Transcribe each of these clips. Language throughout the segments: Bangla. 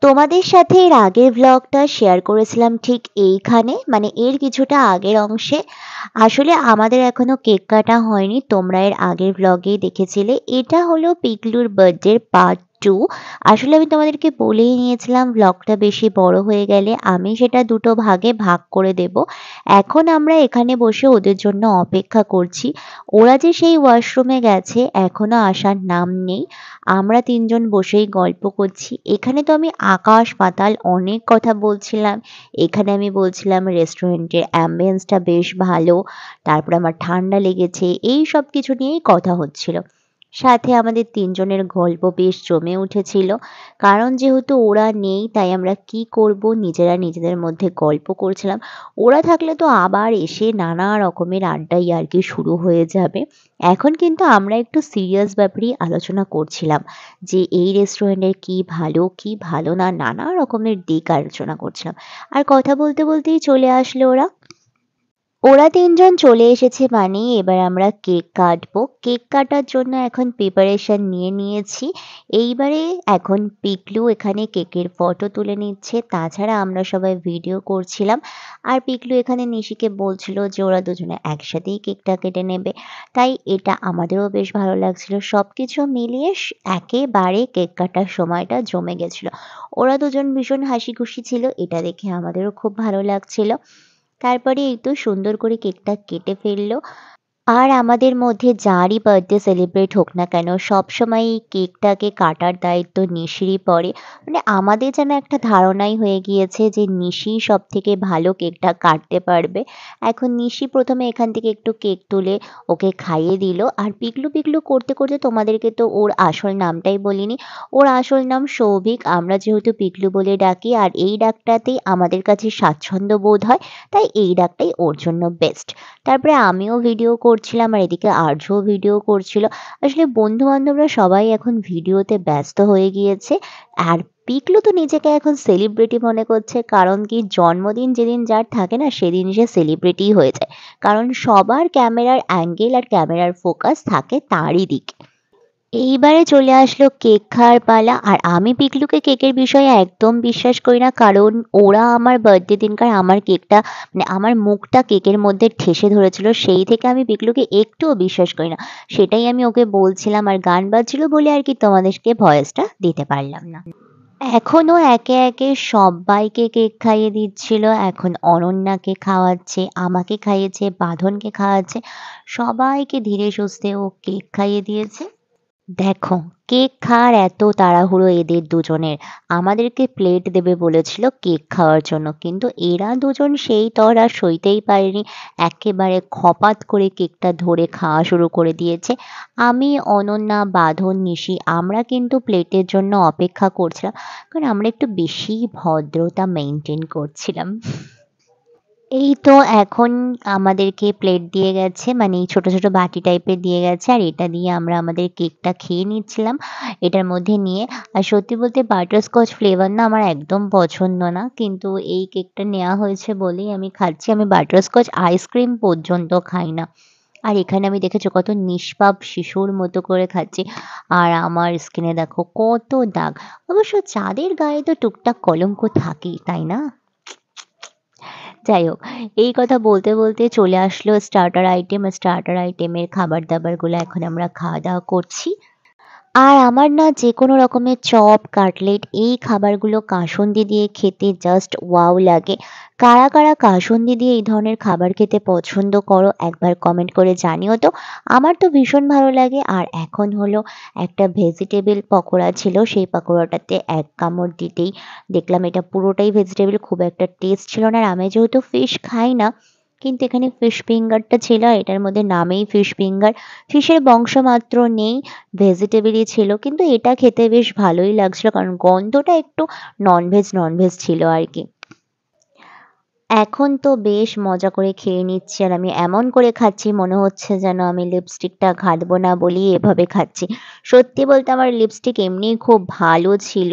তোমাদের সাথে এর আগের ব্লগটা শেয়ার করেছিলাম ঠিক এইখানে, মানে এর কিছুটা আগের অংশে। আসলে আমাদের এখনো কেক কাটা হয়নি, তোমরা এর আগের ব্লগেই দেখেছিলে। এটা হলো পিকলুর বার্থডের পার্ট 2। আসলে আমি তোমাদেরকে বলেই নিয়েছিলাম ব্লগটা বেশি বড় হয়ে গেলে আমি সেটা দুটো ভাগে ভাগ করে দেব। এখন আমরা এখানে বসে ওদের জন্য অপেক্ষা করছি। ওরা যে সেই ওয়াশরুমে গেছে এখনো আসার নাম নেই। আমরা তিনজন বসেই গল্প করছি। এখানে তো আমি আকাশ পাতাল অনেক কথা বলছিলাম। এখানে আমি বলছিলাম রেস্টুরেন্টের অ্যাম্বিয়েন্সটা বেশ ভালো। তারপরে আমার ঠান্ডা লেগেছে। এই সব কিছু নিয়েই কথা হচ্ছিল। সাথে আমাদের তিনজনের গল্প বেশ জমে উঠেছিল। কারণ যেহেতু ওরা নেই তাই আমরা কি করব নিজেরা নিজেদের মধ্যে গল্প করছিলাম। ওরা থাকলে তো আবার এসে নানা রকমের আড্ডা ইয়ার্কি শুরু হয়ে যাবে। এখন কিন্তু আমরা একটু সিরিয়াস ব্যাপারেই আলোচনা করছিলাম যে এই রেস্টুরেন্টের কি ভালো না নানা রকমের দিক আলোচনা করছিলাম। আর কথা বলতে বলতেই চলে আসলো ওরা। ওরা তিনজন চলে এসেছে মানে এবার আমরা কেক কাটবো। কেক কাটার জন্য এখন প্রিপারেশন নিয়ে নিয়েছি। এইবারে এখন পিকলু এখানে কেকের ফটো তুলে নিচ্ছে। তাছাড়া আমরা সবাই ভিডিও করছিলাম। আর পিকলু এখানে নিশিকে বলছিল যে ওরা দুজনে একসাথেই কেকটা কেটে নেবে। তাই এটা আমাদেরও বেশ ভালো লাগছিল। সবকিছু মিলিয়ে একেবারে কেক কাটার সময়টা জমে গেছিল। ওরা দুজন ভীষণ হাসি খুশি ছিল, এটা দেখে আমাদেরও খুব ভালো লাগছিল। তারপরে এই তো সুন্দর করে কেকটা কেটে ফেললো। আর আমাদের মধ্যে যারই বার্থডে সেলিব্রেট হোক না কেন সবসময় এই কেকটাকে কাটার দায়িত্ব নিশিরই পড়ে। মানে আমাদের যেন একটা ধারণাই হয়ে গিয়েছে যে নিশিই সবথেকে ভালো কেকটা কাটতে পারবে। এখন নিশি প্রথমে এখান থেকে একটু কেক তুলে ওকে খাইয়ে দিল। আর পিকলু পিকলু করতে করতে তোমাদেরকে তো ওর আসল নামটাই বলিনি। ওর আসল নাম সৌভিক, আমরা যেহেতু পিকলু বলে ডাকি আর এই ডাকটাতেই আমাদের কাছে স্বাচ্ছন্দ্য বোধ হয়, তাই এই ডাকটাই ওর জন্য বেস্ট। তারপরে আমিও ভিডিও করছিলাম আর এদিকে আর্যও ভিডিও করছিল। আসলে বন্ধু-বান্ধবরা সবাই এখন ভিডিওতে ব্যস্ত হয়ে গিয়েছে। আর পিকলু তো নিজেকে এখন সেলিব্রিটি মনে করছে। কারণ কি জন্মদিন যেদিন যার থাকে না সেদিন সে সেলিব্রিটিই হয়ে যায়। কারণ সবার ক্যামেরার অ্যাঙ্গেল আর ক্যামেরার ফোকাস থাকে তারই দিকে। এইবারে চলে আসলো কেক খাওয়ার পালা। আর আমি পিকলুকে কেকের বিষয়ে একদম বিশ্বাস করি না, কারণ ওরা আমার বার্থডে দিনকার আমার কেকটা মানে আমার মুখটা কেকের মধ্যে ঠেসে ধরেছিল, সেই থেকে আমি পিকলুকে একটুও বিশ্বাস করি না। সেটাই আমি ওকে বলছিলাম আর গান বাজছিল বলে আর কি তোমাদেরকে ভয়েসটা দিতে পারলাম না। এখনো একে একে সব্বাইকে কেক খাইয়ে দিচ্ছিল। এখন অনন্যাকে খাওয়াচ্ছে, আমাকে খাইয়েছে, বাঁধনকে খাওয়াচ্ছে। সবাইকে ধীরে সুস্থে ও কেক খাইয়ে দিয়েছে। দেখো, কেক খাওয়ার এত তাড়াহুড়ো এদের দুজনের। আমাদেরকে প্লেট দেবে বলেছিল কেক খাওয়ার জন্য, কিন্তু এরা দুজন সেই তর আর সইতেই পারেনি। একেবারে খপাত করে কেকটা ধরে খাওয়া শুরু করে দিয়েছে। আমি, অনন্যা, বাঁধন, নিশি আমরা কিন্তু প্লেটের জন্য অপেক্ষা করছিলাম, কারণ আমরা একটু বেশি ভদ্রতা মেনটেন করছিলাম। এই তো এখন আমাদেরকে প্লেট দিয়ে গেছে, মানে এই ছোট ছোট বাটি টাইপের দিয়ে গেছে আর এটা দিয়ে আমরা আমাদের কেকটা খেয়ে নিচ্ছিলাম এটার মধ্যে নিয়ে। আর সত্যি বলতে বাটারস্কচ ফ্লেভার না আমার একদম পছন্দ না, কিন্তু এই কেকটা নেওয়া হয়েছে বলেই আমি খাচ্ছি। আমি বাটারস্কচ আইসক্রিম পর্যন্ত খাই না। আর এখানে আমি দেখেছো কত নিষ্পাপ শিশুর মতো করে খাচ্ছি। আর আমার স্কিনে দেখো কত দাগ। অবশ্য চাঁদের গায়ে তো টুকটাক কলঙ্ক থাকেই, তাই না? যাই হোক, এই কথা বলতে বলতে চলে আসলো স্টার্টার আইটেম। স্টার্টার আইটেমের খাবার দাবারগুলো এখন আমরা খাওয়া দাওয়া করছি। আর আমার না যেকোনো রকমের চপ, কাটলেট এই খাবারগুলো কাসুন্দি দিয়ে খেতে জাস্ট ওয়াও লাগে। কারা কারা কাসুন্দি দিয়ে এই ধরনের খাবার খেতে পছন্দ করো একবার কমেন্ট করে জানিও তো। আমার তো ভীষণ ভালো লাগে। আর এখন হলো একটা ভেজিটেবল পকোড়া ছিল, সেই পকোড়াটাতে এক কামড় দিতেই দেখলাম এটা পুরোটাই ভেজিটেবল, খুব একটা টেস্ট ছিল না। আর আমি যেহেতু ফিশ খাই না, কিন্তু এখানে ফিশ ফিঙ্গারটা ছিল আর এটার মধ্যে নামেই ফিশ ফিঙ্গার। ফিশের বংশ মাত্র নেই, ভেজিটেবলই ছিল, কিন্তু এটা খেতে বেশ ভালোই লাগছিল কারণ গন্ধটা একটু ননভেজ ননভেজ ছিল আর কি। এখন তো বেশ মজা করে খেয়ে নিচ্ছি আর আমি এমন করে খাচ্ছি মনে হচ্ছে যেন আমি লিপস্টিকটা ঘাঁটবো না বলেই এভাবে খাচ্ছি। সত্যি বলতে আমার লিপস্টিক এমনিই খুব ভালো ছিল,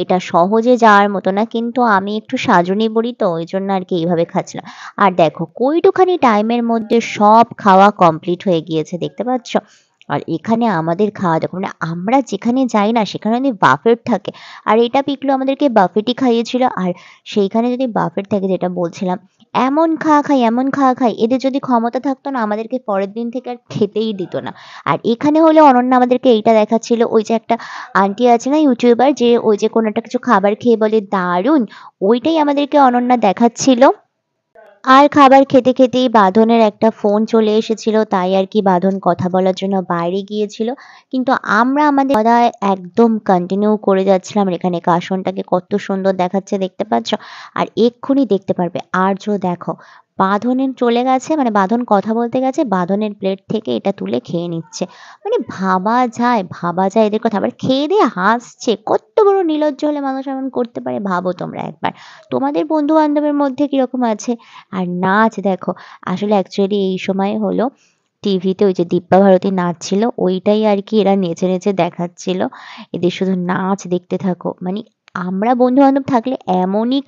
এটা সহজে যাওয়ার মতো না, কিন্তু আমি একটু সাজুনি বড়ি তো ওই জন্য আর কি এইভাবে খাচ্ছিলাম। আর দেখো কইটুখানি টাইমের মধ্যে সব খাওয়া কমপ্লিট হয়ে গিয়েছে, দেখতে পাচ্ছ। আর এখানে আমাদের খাওয়া দাওয়া মানে আমরা যেখানে যাই না সেখানে যদি বাফেট থাকে, আর এটা পিকলু আমাদেরকে বাফেটই খাইয়েছিল। আর সেইখানে যদি বাফেট থাকে যেটা বলছিলাম, এমন খাওয়া খাই, এমন খাওয়া খাই, এদের যদি ক্ষমতা থাকতো না আমাদেরকে পরের দিন থেকে আর খেতেই দিত না। আর এখানে হলো অনন্যা আমাদেরকে এইটা দেখাচ্ছিল, ওই যে একটা আন্টি আছে না ইউটিউবার, যে ওই যে কোনো একটা কিছু খাবার খেয়ে বলে দারুণ, ওইটাই আমাদেরকে অনন্যা দেখাচ্ছিল। আর খাবার খেতে খেতেই বাঁধনের একটা ফোন চলে এসেছিল, তাই আর কি বাঁধন কথা বলার জন্য বাইরে গিয়েছিল। কিন্তু আমরা আমাদের খাওয়া দাওয়া একদম কন্টিনিউ করে যাচ্ছিলাম। আর এখানে কাশনটাকে কত সুন্দর দেখাচ্ছে দেখতে পাচ্ছ। আর এক্ষুনি দেখতে পারবে আর্য দেখো, বাঁধনের চলে গেছে, মানে বাঁধন কথা বলতে গেছে, বাঁধনের প্লেট থেকে এটা তুলে খেয়ে নিচ্ছে। মানে ভাবা যায় এদের কথা। আবার খেয়ে দিয়ে হাসছে, কত বড় নির্লজ্জ হলে মানুষ এমন করতে পারে ভাবো তোমরা একবার। তোমাদের বন্ধু বান্ধবের মধ্যে কিরকম আছে? আর নাচ দেখো, আসলে অ্যাকচুয়ালি এই সময় হলো টিভিতে ওই যে দিব্যা ভারতী নাচ ছিল, ওইটাই আর কি এরা নেচে নেচে দেখাচ্ছিল। এদের শুধু নাচ দেখতে থাকো, মানে আমরা বন্ধু বান্ধব থাকলে এমনই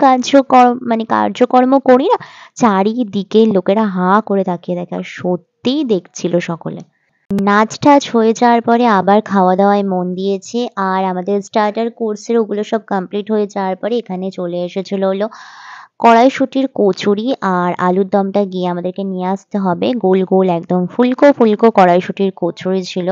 কার্যকর্ম করি না, চারিদিকে লোকেরা হাঁ করে তাকিয়ে দেখে, আর সত্যিই দেখছিল সকলে। নাচ টাচ হয়ে যাওয়ার পরে আবার খাওয়া দাওয়ায় মন দিয়েছে। আর আমাদের স্টার্টার কোর্সের ওগুলো সব কমপ্লিট হয়ে যাওয়ার পরে এখানে চলে এসেছিল হলো কড়াইশুঁটির কচুরি আর আলুর দমটা গিয়ে আমাদেরকে নিয়ে আসতে হবে। গোল গোল একদম ফুলকো ফুলকো কড়াইশুঁটির কচুরি ছিল।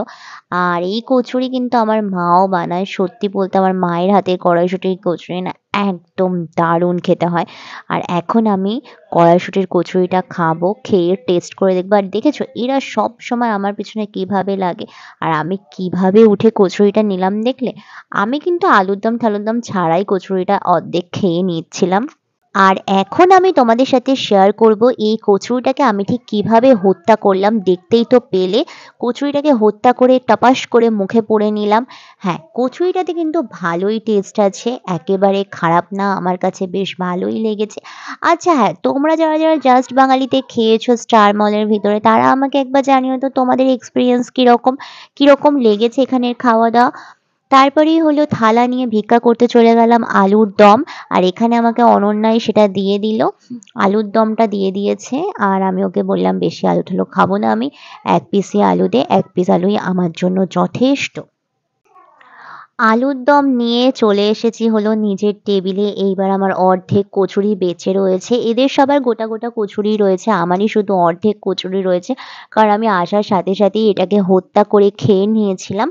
আর এই কচুরি কিন্তু আমার মাও বানায়। সত্যি বলতে আমার মায়ের হাতের কড়াইশুঁটির কচুরি না একদম দারুণ খেতে হয়। আর এখন আমি কড়াইশুঁটির কচুরিটা খাবো, খেয়ে টেস্ট করে দেখবো। আর দেখেছো এরা সব সময় আমার পিছনে কিভাবে লাগে, আর আমি কিভাবে উঠে কচুরিটা নিলাম দেখলে? আমি কিন্তু আলুর দম ঠালুর দম ছাড়াই কচুরিটা অর্ধেক খেয়ে নিচ্ছিলাম। আর এখন আমি তোমাদের সাথে শেয়ার করব এই কচুরিটাকে আমি ঠিক কিভাবে হত্যা করলাম। দেখতেই তো পেলে কচুরিটাকে হত্যা করে টপাস করে মুখে পুরে নিলাম। হ্যাঁ, কচুরিটাতে কিন্তু ভালোই টেস্ট আছে, একেবারে খারাপ না, আমার কাছে বেশ ভালোই লেগেছে। আচ্ছা হ্যাঁ, তোমরা যারা যারা জাস্ট বাঙালিতে খেয়েছো স্টার মলের ভিতরে, তারা আমাকে একবার জানিও তো তোমাদের এক্সপিরিয়েন্স কীরকম, কীরকম লেগেছে এখানের খাওয়া দাওয়া। তারপরেই হলো থালা নিয়ে ভিক্ষা করতে চলে গেলাম আলুর দম। আর এখানে আমাকে অনন্যাই সেটা দিয়ে দিল, আলুর দমটা দিয়ে দিয়েছে। আর আমি ওকে বললাম বেশি আলু টালু খাবো না আমি, এক পিসই আলু দে, এক পিস আলুই আমার জন্য যথেষ্ট। আলুর দম নিয়ে চলে এসেছি হলো নিজের টেবিলে। এইবার আমার অর্ধেক কচুরি বেঁচে রয়েছে, এদের সবার গোটা গোটা কচুরি রয়েছে, আমারই শুধু অর্ধেক কচুরি রয়েছে, কারণ আমি আসার সাথে সাথেই এটাকে হত্যা করে খেয়ে নিয়েছিলাম।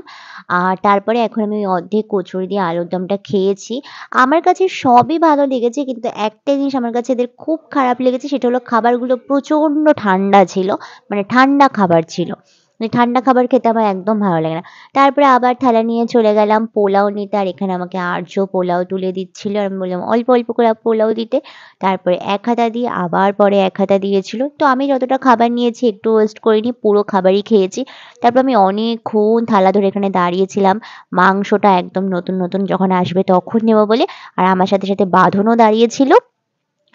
আর তারপরে এখন আমি ওই অর্ধেক কচুরি দিয়ে আলুর দমটা খেয়েছি। আমার কাছে সবই ভালো লেগেছে, কিন্তু একটা জিনিস আমার কাছে এদের খুব খারাপ লেগেছে, সেটা হলো খাবারগুলো প্রচণ্ড ঠান্ডা ছিল, মানে ঠান্ডা খাবার ছিল। মানে ঠান্ডা খাবার খেতে আমার একদম ভালো লাগে না। তারপরে আবার থালা নিয়ে চলে গেলাম পোলাও নিতে। আর এখানে আমাকে আর্য পোলাও তুলে দিচ্ছিল, আর আমি বললাম অল্প অল্প করে পোলাও দিতে। তারপরে এক হাতা দিয়ে আবার পরে এক হাতা দিয়েছিল। তো আমি যতটা খাবার নিয়েছি একটু ওয়েস্ট করিনি, পুরো খাবারই খেয়েছি। তারপর আমি অনেকক্ষণ থালা ধরে এখানে দাঁড়িয়েছিলাম, মাংসটা একদম নতুন নতুন যখন আসবে তখন নেবো বলে। আর আমার সাথে সাথে বাঁধনও দাঁড়িয়েছিল।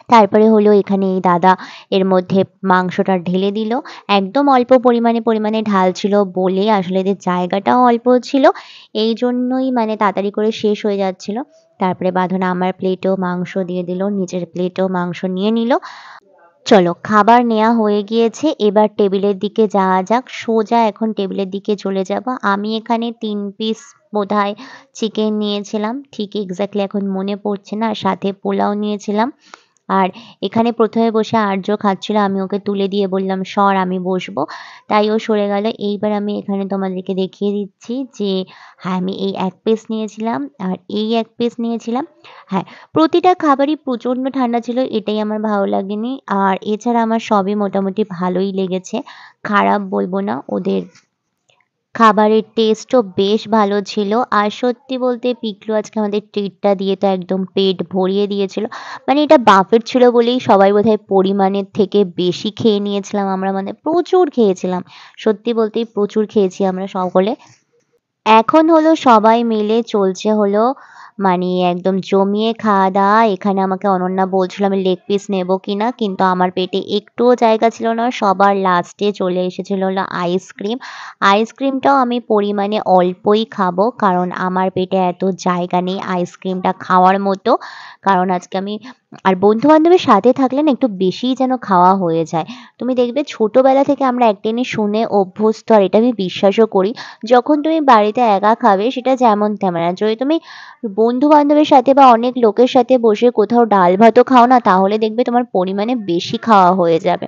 তারপরে হলো এখানে এই দাদা এর মধ্যে মাংসটা ঢেলে দিল। একদম অল্প পরিমাণে ঢালছিল বলে আসলে এদের জায়গাটাও অল্প ছিল। এইজন্যই মানে তাড়াতাড়ি করে শেষ হয়ে যাচ্ছিল। তারপরে বাঁধন আমার প্লেটেও মাংস দিয়ে দিল, নিজের প্লেটেও মাংস নিয়ে নিল। চলো খাবার নেওয়া হয়ে গিয়েছে, এবার টেবিলের দিকে যাওয়া যাক। সোজা এখন টেবিলের দিকে চলে যাব। আমি এখানে ৩ পিস বোধহয় চিকেন নিয়েছিলাম, ঠিক এক্স্যাক্টলি এখন মনে পড়ছে না। সাথে পোলাও নিয়েছিলাম। আর এখানে ১ম এ বসে আর্য খাচ্ছিল, আমি ওকে তুলে দিয়ে বললাম, "সর আমি বসবো।" তাই ও সরে গেল। এইবার আমি এখানে তোমাদেরকে দেখিয়ে দিচ্ছি যে হ্যাঁ, আমি এই ১ পিস নিয়েছিলাম আর এই ১ পিস নিয়েছিলাম। হ্যাঁ, প্রতিটা খাবারই প্রচণ্ড ঠান্ডা ছিল, এটাই আমার ভালো লাগেনি। আর এছাড়া আমার সবই মোটামুটি ভালোই লেগেছে, খারাপ বলব না। ওদের খাবারের টেস্টও বেশ ভালো ছিল। আর সত্যি বলতে পিকলু আজকে আমাদের ট্রিটটা দিয়ে তো একদম পেট ভরিয়ে দিয়েছিল। মানে এটা বাফেট ছিল বলেই সবাই বোধহয় পরিমাণের থেকে বেশি খেয়ে নিয়েছিলাম আমরা, মানে প্রচুর খেয়েছিলাম। সত্যি বলতেই প্রচুর খেয়েছি আমরা সকলে। এখন হলো সবাই মিলে চলছে হলো মানে একদম জমিয়ে খাওয়া-দাওয়া। এখানে আমাকে অনন্যা বলছিল আমি লেগ পিস নেবো কিনা, কিন্তু আমার পেটে একটুও জায়গা ছিল না। সবার লাস্টে চলে এসেছিল হলো আইসক্রিম। আইসক্রিমটাও আমি পরিমাণে অল্পই খাবো, কারণ আমার পেটে এত জায়গা নেই আইসক্রিমটা খাওয়ার মতো। কারণ আজকে আমি আর বন্ধু-বান্ধবের সাথে থাকলে না একটু বেশিই যেন খাওয়া হয়ে যায়। তুমি দেখবে ছোটবেলা থেকে আমরা একটা জিনিস শুনে অভ্যস্ত আর এটা আমি বিশ্বাসও করি। যখন তুমি বাড়িতে একা খাবে সেটা যেমন তেমন। আর যদি তুমি বন্ধু-বান্ধবের সাথে বা অনেক লোকের সাথে বসে কোথাও ডাল ভাতও খাও না তাহলে দেখবে তোমার পরিমাণে বেশি খাওয়া হয়ে যাবে।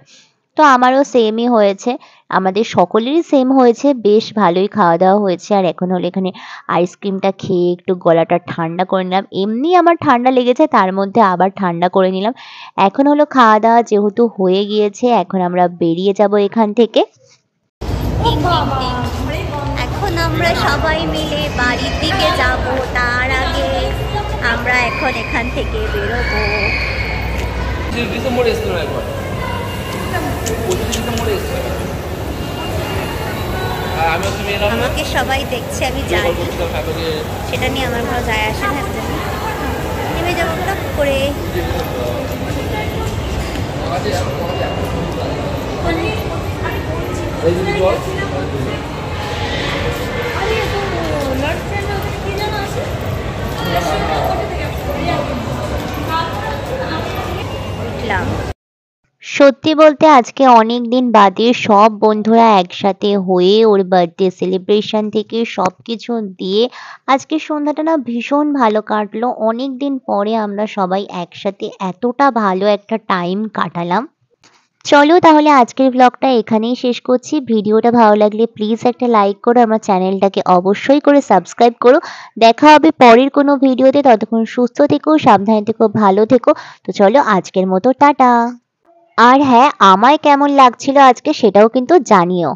তো আমারও সেমই হয়েছে। আমাদের সকলেরই সেম হয়েছে। বেশ ভালোই খাওয়া-দাওয়া হয়েছে। আর এখন হলো এখানে আইসক্রিমটা খেয়ে একটু গলাটা ঠান্ডা করে নিলাম। এমনি আমার ঠান্ডা লেগেছে তার মধ্যে আবার ঠান্ডা করে নিলাম। এখন হলো খাওয়া-দাওয়া যেহেতু হয়ে গিয়েছে এখন আমরা বেরিয়ে যাব এখান থেকে। এখন আমরা সবাই মিলে বাড়ির দিকে যাব, তার আগে আমরা এখন এখান থেকে বেরোবো। আমাকে সবাই দেখছে আমি জানি, সেটা নিয়ে আমার কোনো যায় আসে না। নেমে যাবো টপ করে। উঠলাম। সত্যি বলতে আজকে অনেক দিন বাদে সব বন্ধুরা একসাথে হয়ে ওর বার্থডে সেলিব্রেশন থেকে সবকিছু দিয়ে আজকে সন্ধ্যাটা না ভীষণ ভালো কাটলো। অনেক দিন পরে আমরা সবাই একসাথে এতটা ভালো একটা টাইম কাটালাম। চলো তাহলে আজকের ব্লগটা এখানেই শেষ করছি। ভিডিওটা ভালো লাগলে প্লিজ একটা লাইক করো, আমার চ্যানেলটাকে অবশ্যই করে সাবস্ক্রাইব করো। দেখা হবে পরের কোনো ভিডিওতে। ততক্ষণ সুস্থ থেকো, সাবধানে থেকো, ভালো থেকো। তো চলো আজকের মতো টাটা। আর হ্যাঁ, আমায় কেমন লাগছিল আজকে সেটাও কিন্তু জানিও।